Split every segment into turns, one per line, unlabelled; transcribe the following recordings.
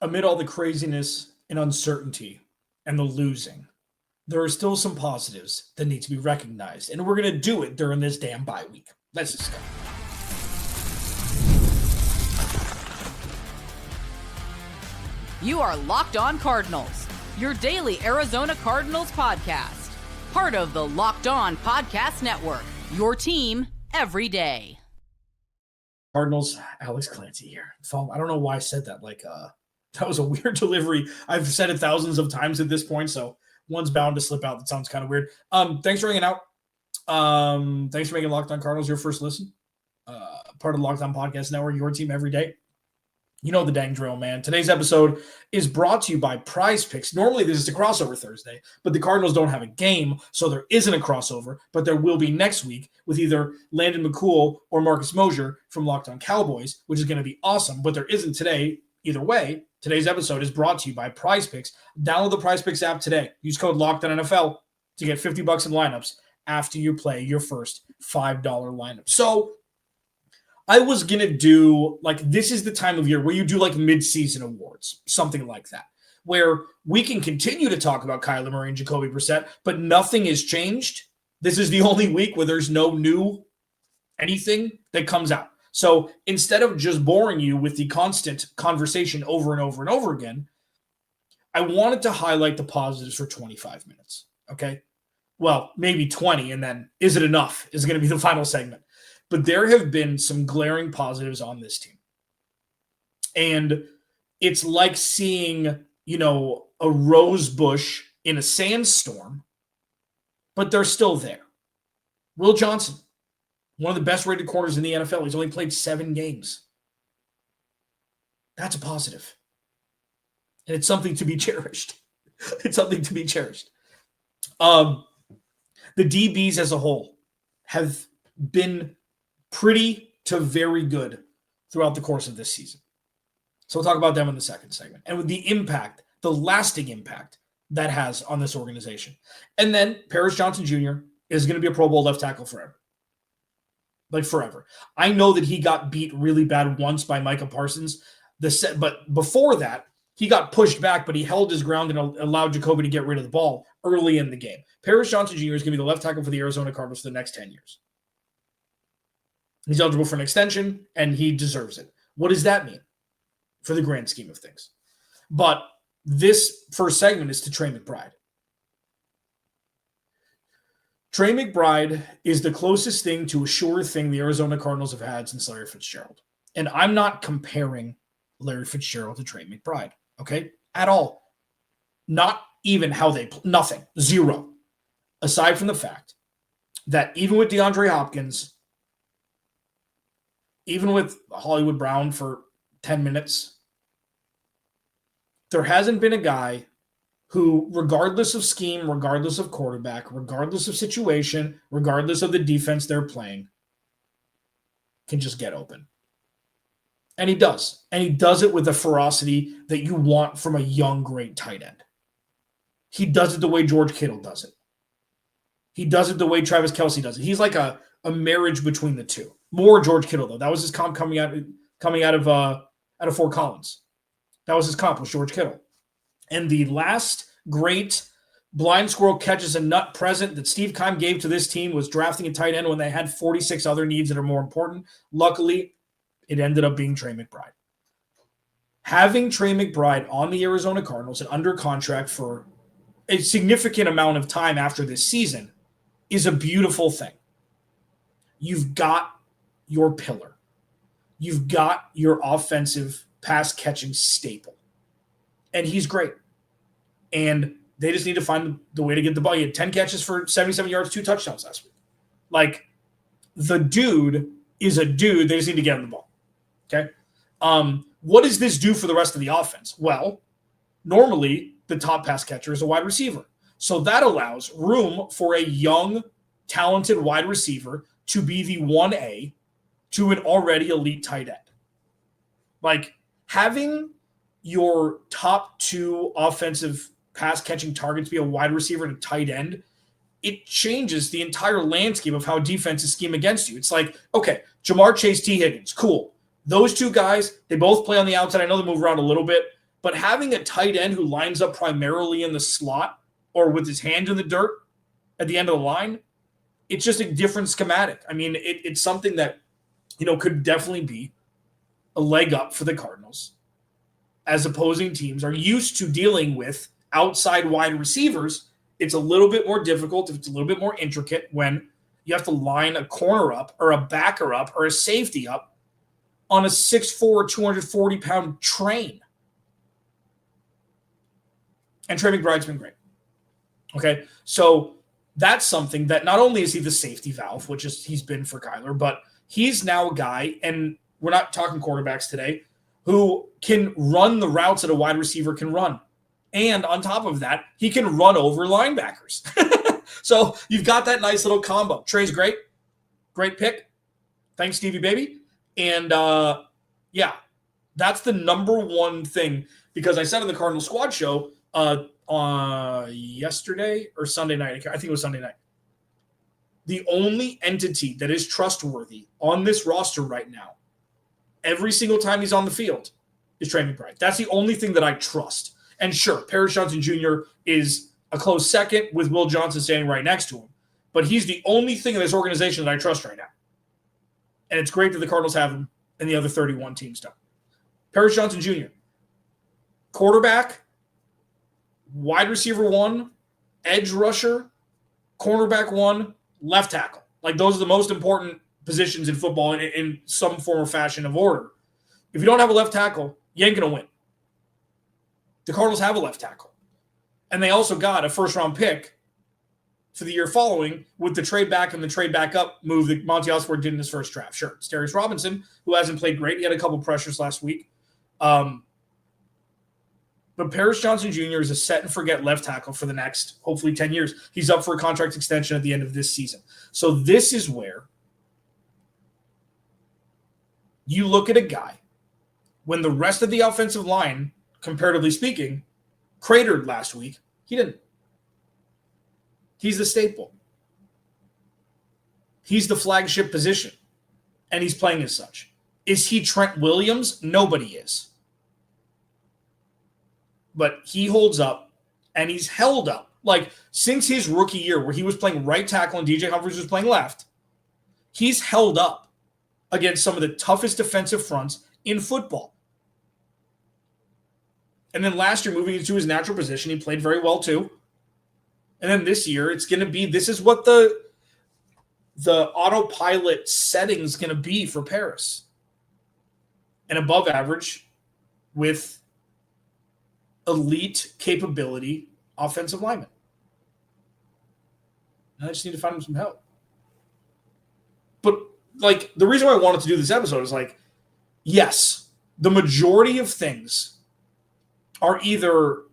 amid all the craziness and uncertainty and the losing, there are still some positives that need to be recognized. And we're going to do it during this damn bye week. Let's just go.
You are Locked On Cardinals, your daily Arizona Cardinals podcast. Part of the Locked On Podcast Network, your team every day.
Cardinals, Alex Clancy here. I don't know why I said that. That was a weird delivery. I've said it thousands of times at this point, so one's bound to slip out. That sounds kind of weird. Thanks for hanging out. Thanks for making Locked On Cardinals your first listen. Part of the Locked On Podcast Network, your team every day. You know the dang drill, man. Today's episode is brought to you by Prize Picks. Normally, this is a crossover Thursday, but the Cardinals don't have a game, so there isn't a crossover, but there will be next week with either Landon McCool or Marcus Mosher from Locked On Cowboys, which is going to be awesome, but there isn't today. Either way, today's episode is brought to you by Prize Picks. Download the Prize Picks app today. Use code LOCKEDONNFL to get $50 in lineups after you play your first $5 lineup. So, I was going to do, this is the time of year where you do, mid-season awards, something like that, where we can continue to talk about Kyler Murray and Jacoby Brissett, but nothing has changed. This is the only week where there's no new anything that comes out. So instead of just boring you with the constant conversation over and over and over again, I wanted to highlight the positives for 25 minutes, okay? Well, maybe 20, and then is it enough is going to be the final segment. But there have been some glaring positives on this team. And it's like seeing, a rose bush in a sandstorm, but they're still there. Will Johnson, one of the best rated corners in the NFL. He's only played 7 games. That's a positive. And it's something to be cherished. It's something to be cherished. The DBs as a whole have been pretty to very good throughout the course of this season. So we'll talk about them in the second segment. And with the impact, the lasting impact that has on this organization. And then Paris Johnson Jr. is going to be a Pro Bowl left tackle forever. Forever. I know that he got beat really bad once by Micah Parsons. But before that, he got pushed back, but he held his ground and allowed Jacoby to get rid of the ball early in the game. Paris Johnson Jr. is going to be the left tackle for the Arizona Cardinals for the next 10 years. He's eligible for an extension, and he deserves it. What does that mean for the grand scheme of things? But this first segment is to Trey McBride. Trey McBride is the closest thing to a sure thing the Arizona Cardinals have had since Larry Fitzgerald. And I'm not comparing Larry Fitzgerald to Trey McBride, okay? At all. Not even how they play. Nothing. Zero. Aside from the fact that even with DeAndre Hopkins, even with Hollywood Brown for 10 minutes, there hasn't been a guy who, regardless of scheme, regardless of quarterback, regardless of situation, regardless of the defense they're playing, can just get open. And he does. And he does it with a ferocity that you want from a young, great tight end. He does it the way George Kittle does it. He does it the way Travis Kelce does it. He's like a marriage between the two. More George Kittle, though. That was his comp coming out of Fort Collins. That was his comp, was George Kittle. And the last great blind squirrel catches a nut present that Steve Keim gave to this team was drafting a tight end when they had 46 other needs that are more important. Luckily, it ended up being Trey McBride. Having Trey McBride on the Arizona Cardinals and under contract for a significant amount of time after this season is a beautiful thing. You've got your pillar. You've got your offensive pass-catching staple. And he's great. And they just need to find the way to get the ball. He had 10 catches for 77 yards, 2 touchdowns last week. The dude is a dude. They just need to get him the ball. Okay? What does this do for the rest of the offense? Well, normally the top pass catcher is a wide receiver. So that allows room for a young, talented wide receiver to be the 1A to an already elite tight end. Having your top 2 offensive pass-catching targets be a wide receiver and a tight end, it changes the entire landscape of how defenses scheme against you. It's okay, Jamar Chase, T. Higgins, cool. Those 2 guys, they both play on the outside. I know they move around a little bit, But having a tight end who lines up primarily in the slot or with his hand in the dirt at the end of the line, it's just a different schematic. I mean, it's something that, could definitely be a leg up for the Cardinals, as opposing teams are used to dealing with outside wide receivers. It's a little bit more difficult, it's a little bit more intricate when you have to line a corner up or a backer up or a safety up on a 6'4", 240-pound train. And Trey McBride's been great. Okay, so that's something that not only is he the safety valve, which is he's been for Kyler, but he's now a guy, and we're not talking quarterbacks today, who can run the routes that a wide receiver can run. And on top of that, he can run over linebackers. So you've got that nice little combo. Trey's great. Great pick. Thanks, Stevie Baby. And, that's the number one thing, because I said on the Cardinal Squad show yesterday or Sunday night, I think it was Sunday night, the only entity that is trustworthy on this roster right now, every single time he's on the field, is Trey McBride. That's the only thing that I trust. And sure, Paris Johnson Jr. is a close second with Will Johnson standing right next to him. But he's the only thing in this organization that I trust right now. And it's great that the Cardinals have him and the other 31 teams don't. Paris Johnson Jr., quarterback, wide receiver 1, edge rusher, cornerback 1, left tackle. Like, those are the most important positions in football in some form or fashion of order. If you don't have a left tackle, you ain't going to win. The Cardinals have a left tackle. And they also got a first-round pick for the year following with the trade back and the trade back up move that Monty Osborne did in his first draft. Sure, it's Darius Robinson, who hasn't played great. He had a couple pressures last week. But Paris Johnson Jr. is a set-and-forget left tackle for the next, hopefully, 10 years. He's up for a contract extension at the end of this season. So this is where you look at a guy when the rest of the offensive line, comparatively speaking, cratered last week. He didn't. He's the staple. He's the flagship position, and he's playing as such. Is he Trent Williams? Nobody is. But he holds up, and he's held up. Like, since his rookie year, where he was playing right tackle and DJ Humphries was playing left, he's held up against some of the toughest defensive fronts in football. And then last year, moving into his natural position, he played very well too. And then this year, it's going to be, this is what the autopilot setting is going to be for Paris. An above average with elite capability offensive lineman. I just need to find him some help. But, like, the reason why I wanted to do this episode is, like, yes, the majority of things are either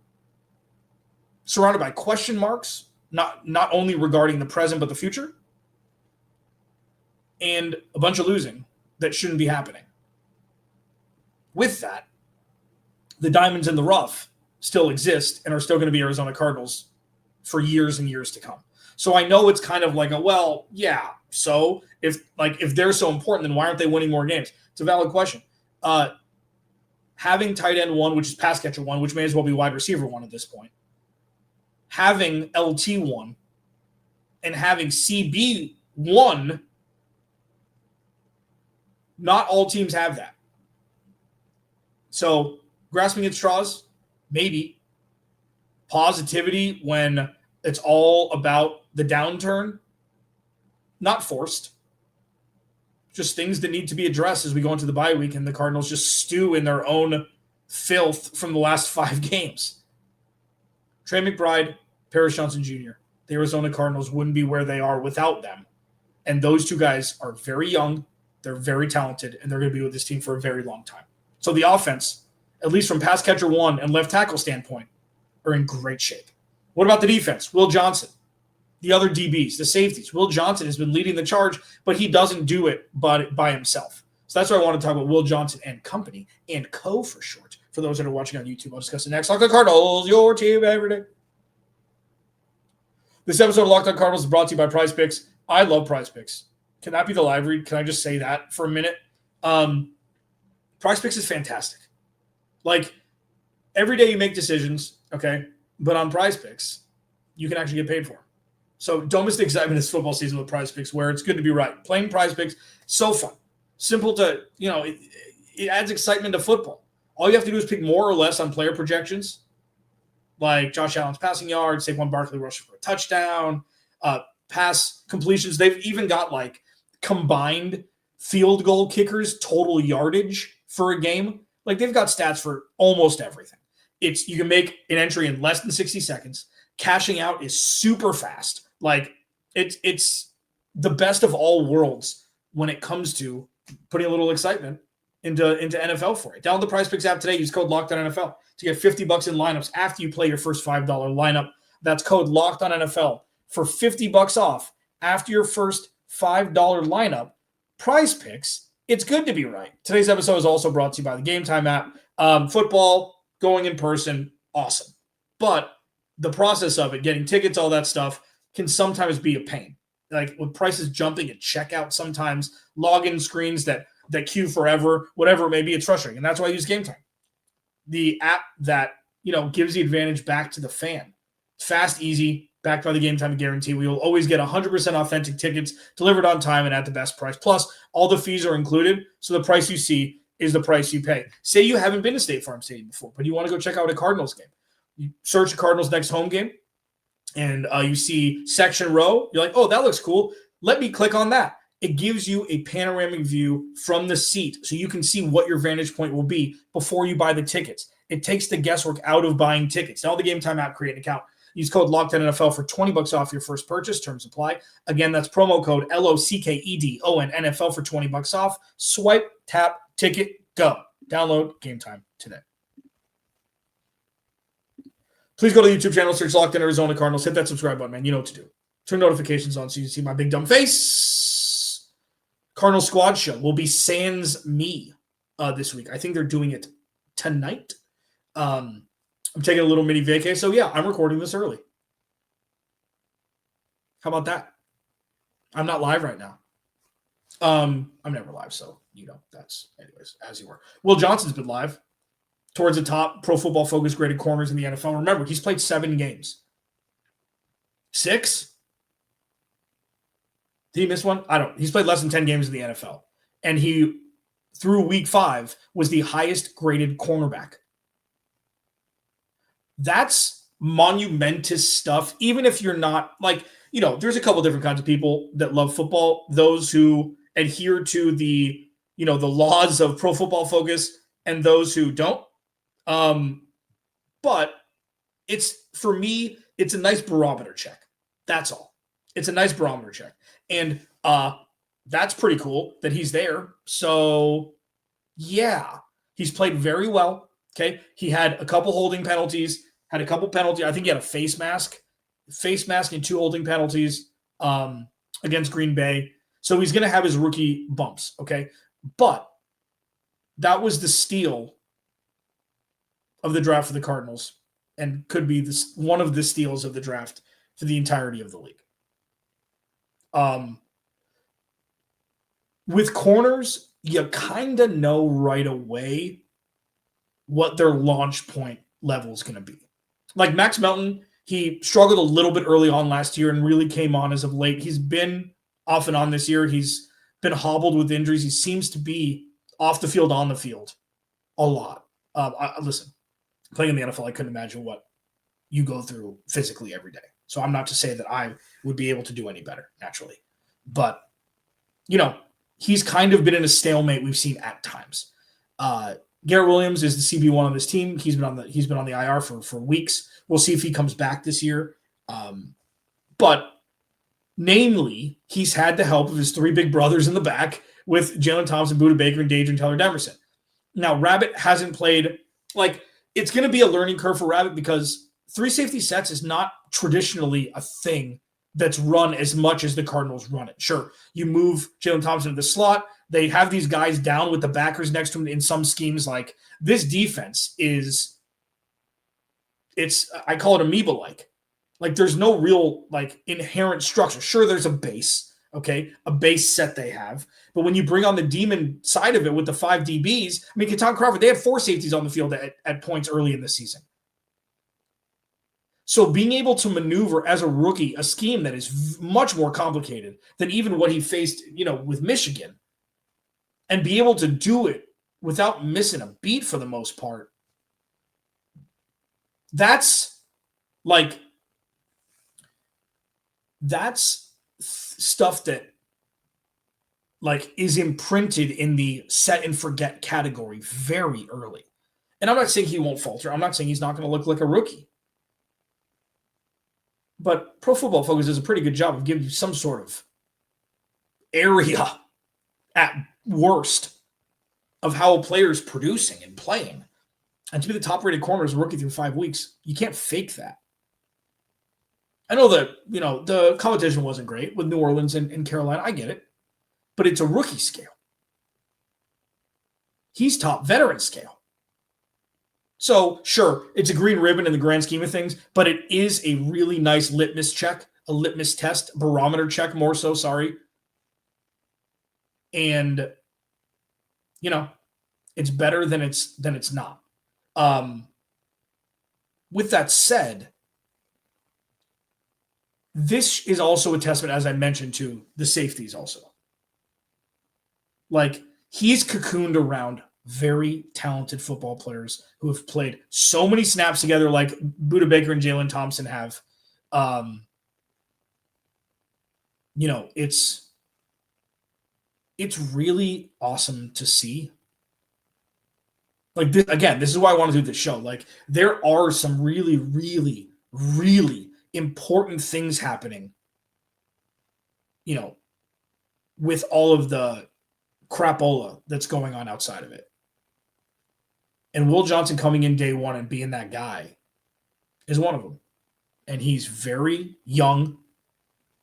surrounded by question marks, not only regarding the present but the future, and a bunch of losing that shouldn't be happening. With that, the diamonds in the rough still exist and are still going to be Arizona Cardinals for years and years to come. So I know it's kind of like so if they're so important, then why aren't they winning more games? It's a valid question. Having tight end 1, which is pass catcher 1, which may as well be wide receiver 1 at this point. Having LT 1 and having CB 1, not all teams have that. So grasping at straws, maybe. Positivity when it's all about the downturn, not forced. Just things that need to be addressed as we go into the bye week and the Cardinals just stew in their own filth from the last 5 games. Trey McBride, Paris Johnson Jr., the Arizona Cardinals wouldn't be where they are without them. And those two guys are very young, they're very talented, and they're going to be with this team for a very long time. So the offense, at least from pass catcher 1 and left tackle standpoint, are in great shape. What about the defense? Will Johnson, the other DBs, the safeties. Will Johnson has been leading the charge, but he doesn't do it by himself. So that's why I want to talk about Will Johnson and company, and co for short. For those that are watching on YouTube, I'll discuss the next. Locked On Cardinals, your team every day. This episode of Locked On Cardinals is brought to you by Prize Picks. I love Prize Picks. Can that be the live read? Can I just say that for a minute? Prize Picks is fantastic. Like, every day you make decisions, okay? But on Prize Picks, you can actually get paid for them. So don't miss the excitement this football season with Prize Picks, where it's good to be right. Playing Prize Picks, so fun. Simple to, it adds excitement to football. All you have to do is pick more or less on player projections, like Josh Allen's passing yards, Saquon Barkley rushing for a touchdown, pass completions. They've even got like combined field goal kickers, total yardage for a game. Like they've got stats for almost everything. You can make an entry in less than 60 seconds. Cashing out is super fast. Like it's the best of all worlds when it comes to putting a little excitement into NFL for it. Download the Prize Picks app today. Use code LOCKEDONNFL to get $50 in lineups after you play your first $5 lineup. That's code LOCKEDONNFL for $50 off after your first $5 lineup. Prize Picks, it's good to be right. Today's episode is also brought to you by the Game Time app. Football, going in person, awesome. But the process of it, getting tickets, all that stuff, can sometimes be a pain. Like with prices jumping at checkout sometimes, login screens that queue forever, whatever it may be, it's frustrating. And that's why I use Game Time. The app that, gives the advantage back to the fan. Fast, easy, backed by the Game Time guarantee. We will always get 100% authentic tickets delivered on time and at the best price. Plus, all the fees are included, so the price you see is the price you pay. Say you haven't been to State Farm Stadium before, but you want to go check out a Cardinals game. You search the Cardinals' next home game, and you see section row. You're like, oh, that looks cool. Let me click on that. It gives you a panoramic view from the seat, so you can see what your vantage point will be before you buy the tickets. It takes the guesswork out of buying tickets. Now the Game Time app, create an account. Use code LOCKEDONNFL for $20 off your first purchase. Terms apply. Again, that's promo code LOCKEDONNFL for $20 off. Swipe, tap, ticket, go. Download Game Time today. Please go to the YouTube channel, search Locked In Arizona Cardinals. Hit that subscribe button, man. You know what to do. Turn notifications on so you can see my big dumb face. Cardinal Squad Show will be sans me this week. I think they're doing it tonight. I'm taking a little mini vacay. So, yeah, I'm recording this early. How about that? I'm not live right now. I'm never live, so, that's, anyways, as you were. Will Johnson's been live. Towards the top Pro Football Focus graded corners in the NFL. Remember, he's played 7 games. 6? Did he miss one? I don't. He's played less than 10 games in the NFL. And he, through week 5, was the highest graded cornerback. That's monumentous stuff. Even if you're not, there's a couple different kinds of people that love football. Those who adhere to the laws of Pro Football Focus and those who don't. But for me, it's a nice barometer check. That's all. It's a nice barometer check. And that's pretty cool that he's there. So, yeah, he's played very well. Okay. He had a couple holding penalties, I think he had a face mask and 2 holding penalties against Green Bay. So he's going to have his rookie bumps. Okay. But that was the steal of the draft for the Cardinals and could be one of the steals of the draft for the entirety of the league. With corners, you kind of know right away what their launch point level is going to be. Like Max Melton, he struggled a little bit early on last year and really came on as of late. He's been off and on this year. He's been hobbled with injuries. He seems to be off the field, on the field a lot. Listen, playing in the NFL, I couldn't imagine what you go through physically every day. So I'm not to say that I would be able to do any better, naturally. But, he's kind of been in a stalemate we've seen at times. Garrett Williams is the CB1 on this team. He's been on the IR for weeks. We'll see if he comes back this year. But namely, he's had the help of his 3 big brothers in the back with Jalen Thompson, Budda Baker, and Taylor-Demerson. Now, Rabbit hasn't played it's going to be a learning curve for Rabbit because 3 safety sets is not traditionally a thing that's run as much as the Cardinals run it. Sure, you move Jalen Thompson to the slot. They have these guys down with the backers next to him in some schemes. Like this defense I call it amoeba-like. Like there's no real inherent structure. Sure, there's a base, okay, a base set they have. But when you bring on the demon side of it with the 5 DBs, I mean, Keaton Crawford, they had 4 safeties on the field at points early in the season. So being able to maneuver as a rookie a scheme that is much more complicated than even what he faced, with Michigan, and be able to do it without missing a beat for the most part, that's stuff that is imprinted in the set and forget category very early. And I'm not saying he won't falter. I'm not saying he's not going to look like a rookie. But Pro Football Focus does a pretty good job of giving you some sort of area at worst of how a player is producing and playing. And to be the top-rated corner as a rookie through 5 weeks, you can't fake that. I know that, the competition wasn't great with New Orleans and Carolina. I get it. But it's a rookie scale. He's top veteran scale. So, sure, it's a green ribbon in the grand scheme of things, but it is a really nice litmus check, a litmus test, barometer check more so, sorry. And, it's better than it's not. With that said, this is also a testament, as I mentioned, to the safeties also. He's cocooned around very talented football players who have played so many snaps together like Budda Baker and Jalen Thompson have. It's really awesome to see. This, again, this is why I want to do this show. There are some really, really, really important things happening, with all of the crapola that's going on outside of it. And Will Johnson coming in day one and being that guy is one of them. And he's very young.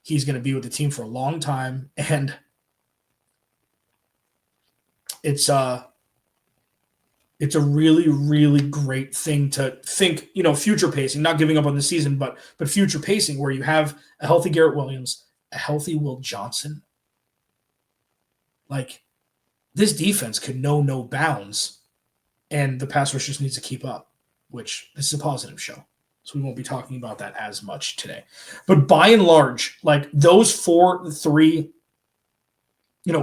He's going to be with the team for a long time. And it's a really, really great thing to think, future pacing, not giving up on the season, but future pacing where you have a healthy Garrett Williams, a healthy Will Johnson. This defense could know no bounds, and the pass rush just needs to keep up, which this is a positive show. So we won't be talking about that as much today. But by and large, those 4-3,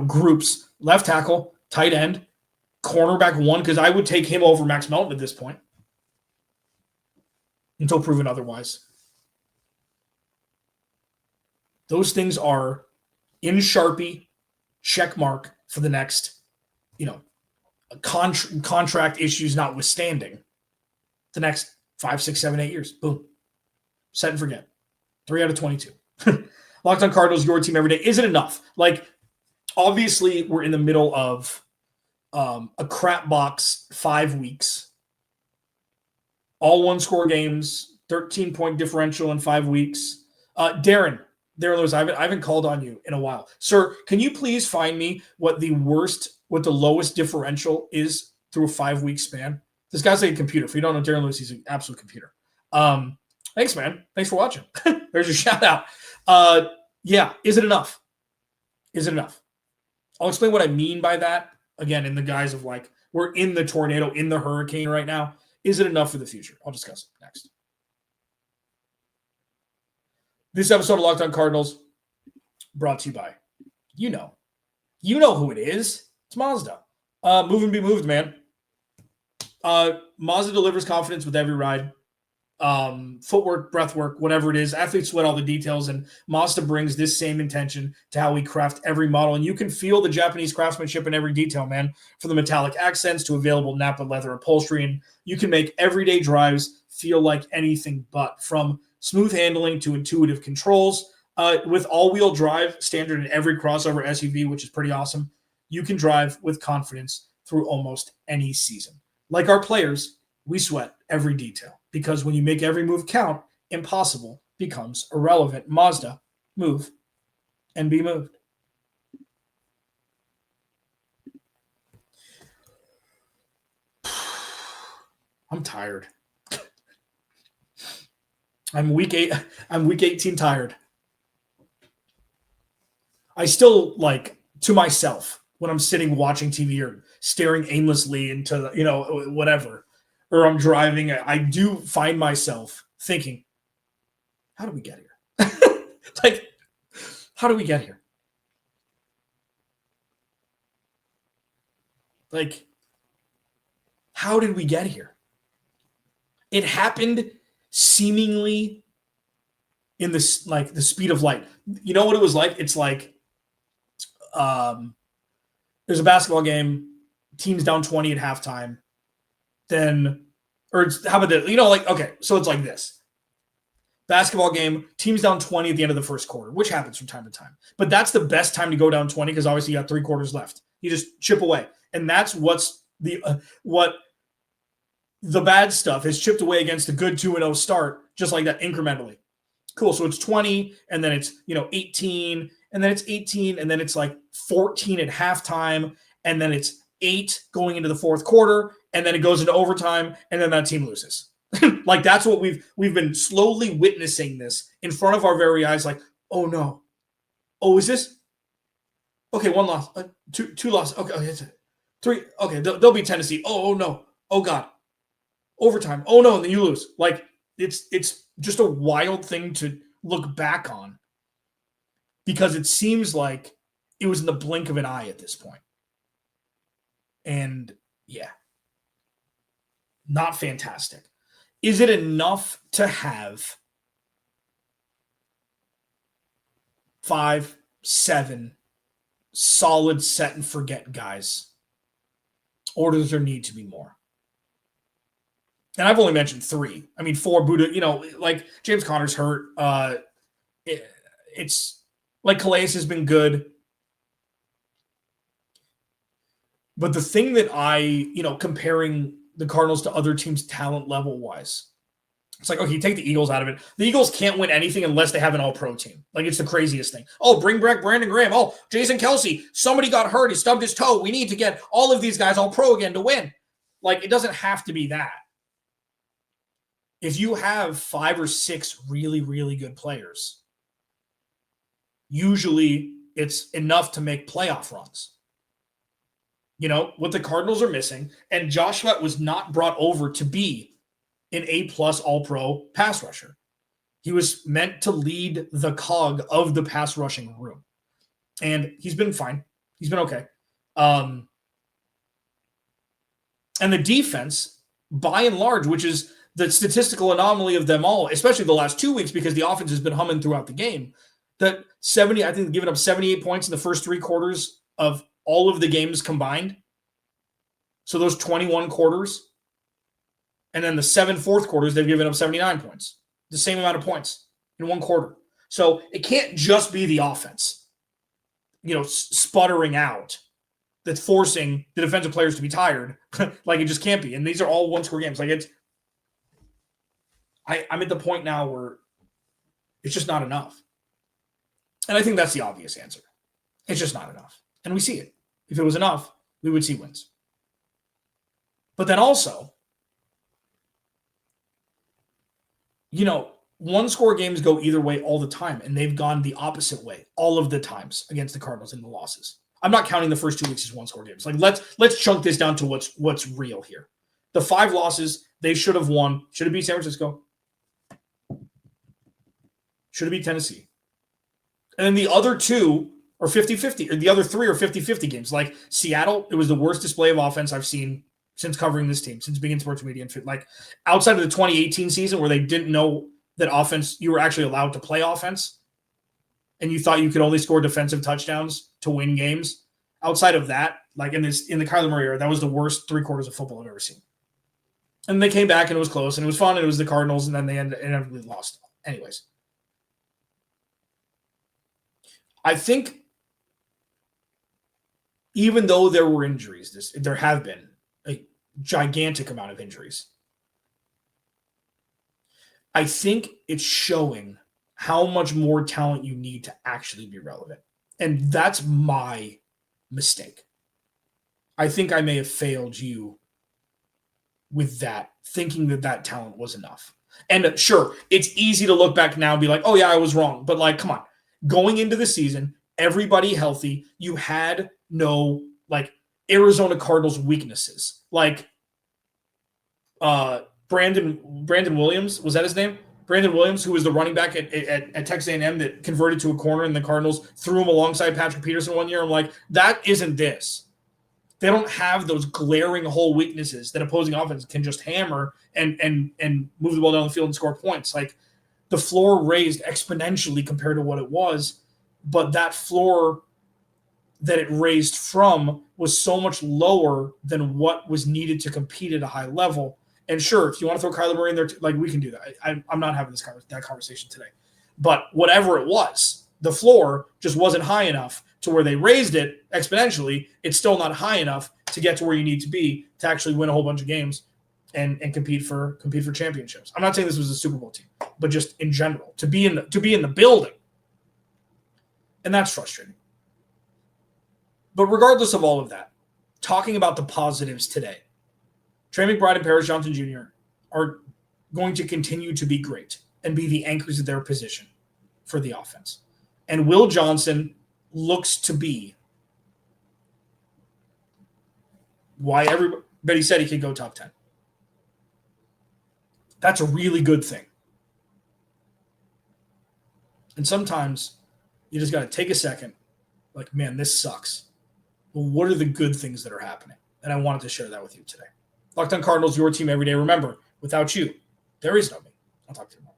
groups, left tackle, tight end, cornerback 1, because I would take him over Max Melton at this point until proven otherwise. Those things are in Sharpie, check mark for the next, contract issues notwithstanding, the next 5, 6, 7, 8 years. Boom. Set and forget. 3 out of 22. Locked on Cardinals, your team every day. Is it enough? Obviously, we're in the middle of a crap box 5 weeks. All one-score games, 13-point differential in 5 weeks. Darren Lewis, I haven't called on you in a while. Sir, can you please find me what the lowest differential is through a 5-week span? This guy's like a computer. If you don't know Darren Lewis, he's an absolute computer. Thanks, man. Thanks for watching. There's your shout out. Yeah, is it enough? Is it enough? I'll explain what I mean by that. Again, in the guise of we're in the tornado, in the hurricane right now. Is it enough for the future? I'll discuss it next. This episode of Locked on Cardinals brought to you by, you know who it is. It's Mazda. Move and be moved, man. Mazda delivers confidence with every ride. Footwork, breathwork, whatever it is. Athletes sweat all the details, and Mazda brings this same intention to how we craft every model. And you can feel the Japanese craftsmanship in every detail, man. From the metallic accents to available Napa leather upholstery, and you can make everyday drives feel like anything but. From smooth handling to intuitive controls, with all-wheel drive standard in every crossover SUV, which is pretty awesome. You can drive with confidence through almost any season. Like our players, we sweat every detail, because when you make every move count, impossible becomes irrelevant. Mazda, move and be moved. I'm tired. I'm week 18 tired. I still to myself when I'm sitting watching TV or staring aimlessly into whatever, or I'm driving, I do find myself thinking, how did we get here? How do we get here? How did we get here? It happened seemingly in this the speed of light. You know what it was like? It's there's a basketball game, team's down 20 at halftime. Then, or how about this? Okay, so it's like this. Basketball game, team's down 20 at the end of the first quarter, which happens from time to time. But that's the best time to go down 20 because obviously you got 3 quarters left. You just chip away. And that's what the bad stuff is, chipped away against a good 2-0 start, just like that, incrementally. Cool. So it's 20, and then it's 18, and then it's 18, and then it's 14 at halftime, and then it's 8 going into the fourth quarter, and then it goes into overtime, and then that team loses. That's what we've been slowly witnessing this in front of our very eyes. Oh no. Oh, is this? Okay, 1 loss. 2 losses. Okay, it's 3. Okay, they'll be Tennessee. Oh no. Oh God. Overtime. Oh no, and then you lose. It's just a wild thing to look back on because it seems like it was in the blink of an eye at this point. And yeah, not fantastic. Is it enough to have 5, 7 solid set and forget guys? Or does there need to be more? And I've only mentioned 3. I mean, 4 Buddha, James Conner's hurt. It's Calais has been good. But the thing that comparing the Cardinals to other teams talent level wise, it's okay, you take the Eagles out of it. The Eagles can't win anything unless they have an all-pro team. It's the craziest thing. Oh, bring back Brandon Graham. Oh, Jason Kelsey. Somebody got hurt. He stubbed his toe. We need to get all of these guys all-pro again to win. It doesn't have to be that. If you have 5 or 6 really, really good players, usually it's enough to make playoff runs. What the Cardinals are missing, and Josh Sweat was not brought over to be an A-plus all-pro pass rusher. He was meant to lead the cog of the pass rushing room. And he's been fine. He's been okay. And the defense, by and large, which is the statistical anomaly of them all, especially the last 2 weeks, because the offense has been humming throughout the game, that 70, I think, giving up 78 points in the first 3 quarters of all of the games combined. So those 21 quarters, and then the 7 fourth quarters, they've given up 79 points, the same amount of points in 1 quarter. So it can't just be the offense, sputtering out, that's forcing the defensive players to be tired. It just can't be. And these are all 1-score games. I'm at the point now where it's just not enough. And I think that's the obvious answer. It's just not enough. And we see it. If it was enough, we would see wins. But then also, 1-score games go either way all the time, and they've gone the opposite way all of the times against the Cardinals in the losses. I'm not counting the first 2 weeks as 1-score games. Let's chunk this down to what's real here. The 5 losses they should have won. Should have beat San Francisco. Should have beat Tennessee. And then the other 2 are 50-50, or the other 3 are 50-50 games. Seattle, it was the worst display of offense I've seen since covering this team, since being in sports media. And outside of the 2018 season where they didn't know that offense, you were actually allowed to play offense, and you thought you could only score defensive touchdowns to win games. Outside of that, in the Kyler Murray era, that was the worst 3 quarters of football I've ever seen. And they came back, and it was close, and it was fun, and it was the Cardinals, and then they inevitably lost. Anyways. I think even though there were injuries, there have been a gigantic amount of injuries. I think it's showing how much more talent you need to actually be relevant. And that's my mistake. I think I may have failed you with that, thinking that talent was enough. And sure, it's easy to look back now and be like, oh yeah, I was wrong. But come on. Going into the season, everybody healthy. You had no like Arizona Cardinals weaknesses. Like Brandon Williams, was that his name? Brandon Williams, who was the running back at Texas A&M that converted to a corner, and the Cardinals threw him alongside Patrick Peterson one year. I'm like, that isn't this. They don't have those glaring hole weaknesses that opposing offense can just hammer and move the ball down the field and score points. Like, the floor raised exponentially compared to what it was, but that floor that it raised from was so much lower than what was needed to compete at a high level. And sure, if you want to throw Kyler Murray in there, like, we can do that. I'm not having that conversation today. But whatever it was, the floor just wasn't high enough to where they raised it exponentially. It's still not high enough to get to where you need to be to actually win a whole bunch of games and compete for championships. I'm not saying this was a Super Bowl team, but just in general, to be in the building. And that's frustrating. But regardless of all of that, talking about the positives today, Trey McBride and Paris Johnson Jr. are going to continue to be great and be the anchors of their position for the offense. And Will Johnson looks to be why everybody said he could go top 10. That's a really good thing. And sometimes you just got to take a second, like, man, this sucks. But what are the good things that are happening? And I wanted to share that with you today. Locked On Cardinals, your team every day. Remember, without you, there is no me. I'll talk to you tomorrow.